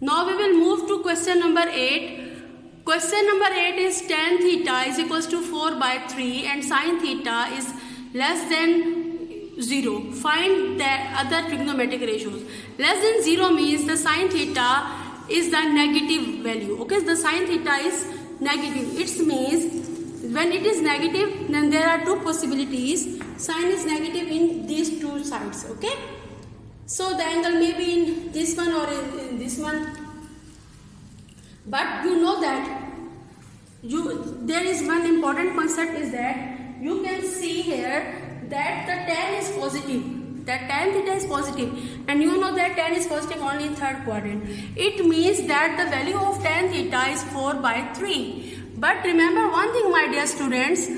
Now we will move to question number 8. Question number 8 is tan theta is equals to 4 by 3 and sin theta is less than 0. Find the other trigonometric ratios. Less than 0 means the sin theta is the negative value. Okay, the sin theta is negative. It means when it is negative, then there are two possibilities. Sin is negative in these two sides. Okay, so the angle may be in this one or in this one. But you know that there is one important concept is that you can see here that the tan is positive. That tan theta is positive, and you know that tan is positive only in third quadrant. It means that the value of tan theta is 4 by 3. But remember one thing, my dear students,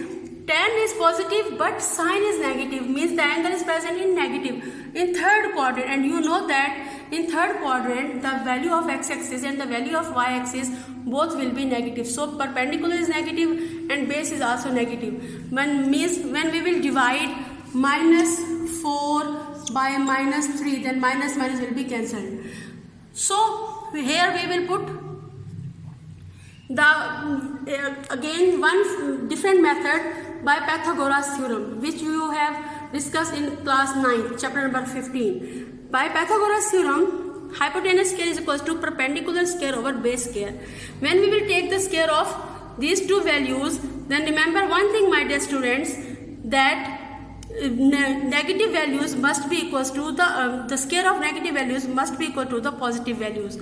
tan is positive but sin is negative, means the angle is present in negative in third quadrant, and you know that in third quadrant the value of x-axis and the value of y-axis both will be negative. So perpendicular is negative and base is also negative. When we will divide minus 4 by minus 3, then minus will be cancelled. So here we will put the again one different method by Pythagoras theorem, which you have discussed in class 9, chapter number 15. By Pythagoras theorem, hypotenuse square is equals to perpendicular square over base square. When we will take the square of these two values, then remember one thing, my dear students, that negative values must be equals to the square of negative values must be equal to the positive values.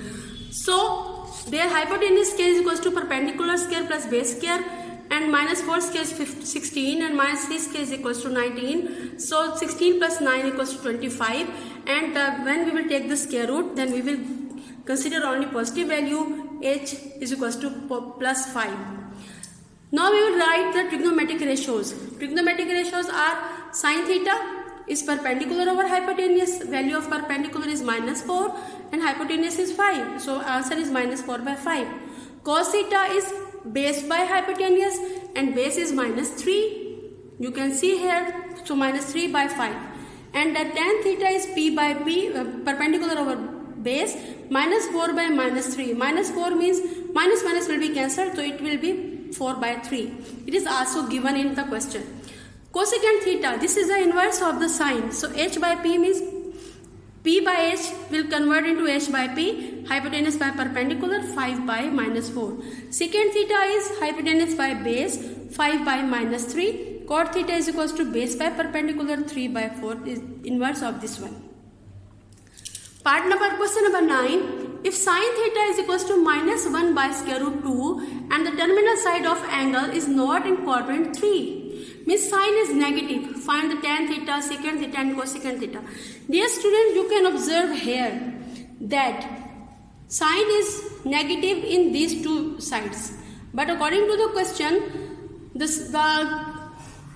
So their hypotenuse square is equals to perpendicular square plus base square, and minus 4 square is 16 and minus 3 square is equals to 19. So 16 plus 9 equals to 25, and when we will take the square root, then we will consider only positive value. H is equals to plus 5. Now we will write the trigonometric ratios. Trigonometric ratios are sin theta is perpendicular over hypotenuse. Value of perpendicular is minus 4 and hypotenuse is 5. So answer is minus 4 by 5. Cos theta is base by hypotenuse and base is minus 3. You can see here. So minus 3 by 5. And the tan theta is p by p, perpendicular over base, minus 4 by minus 3. Minus 4 means minus will be cancelled, so it will be 4 by 3. It is also given in the question. Cosecant theta, this is the inverse of the sine. So h by p means p by h will convert into h by p, hypotenuse by perpendicular, 5 by minus 4. Secant theta is hypotenuse by base, 5 by minus 3. Cot theta is equals to base by perpendicular, 3 by 4 is inverse of this one. Question number 9. If sin theta is equals to minus 1 by square root 2 and the terminal side of angle is not in quadrant 3, means sine is negative. Find the tan theta, secant theta and cosecant theta. Dear students, you can observe here that sine is negative in these two sides. But according to the question, the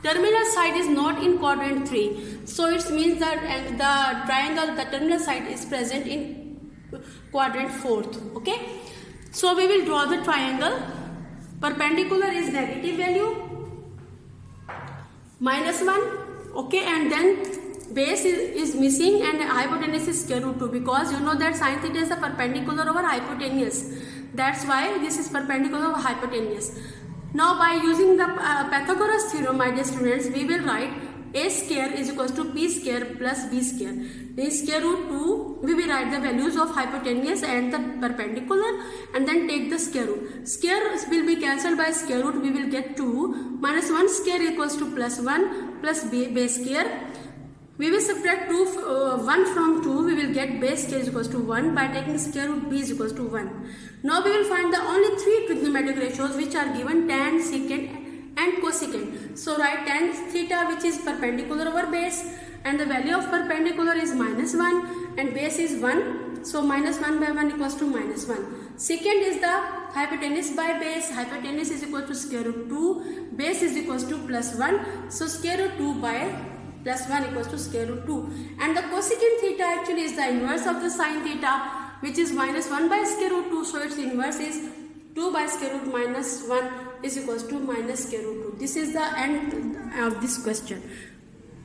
terminal side is not in quadrant 3. So it means that the triangle, the terminal side is present in quadrant 4th. Okay. So we will draw the triangle. Perpendicular is negative value, minus 1. Okay. And then base is missing and hypotenuse is square root 2, because you know that sin theta is a perpendicular over hypotenuse. That's why this is perpendicular over hypotenuse. Now by using the Pythagoras theorem, my dear students, we will write a square is equals to p square plus b square. In square root 2, we will write the values of hypotenuse and the perpendicular and then take the square root. Square will be cancelled by square root. We will get 2 minus 1 square equals to plus 1 plus base square. We will subtract 1 from 2. We will get base square is equals to 1 by taking square root b is equals to 1. Now we will find the only 3 trigonometric ratios which are given: tan, secant and cosecant. So write tan theta, which is perpendicular over base, and the value of perpendicular is minus 1 and base is 1. So minus 1 by 1 equals to minus 1. Secant is the hypotenuse by base. Hypotenuse is equal to square root 2. Base is equals to plus 1. So square root 2 by plus 1 equals to square root 2. And the cosecant theta actually is the inverse of the sin theta, which is minus 1 by square root 2. So its inverse is 2 by square root minus 1 is equals to minus square root 2. This is the end of this question.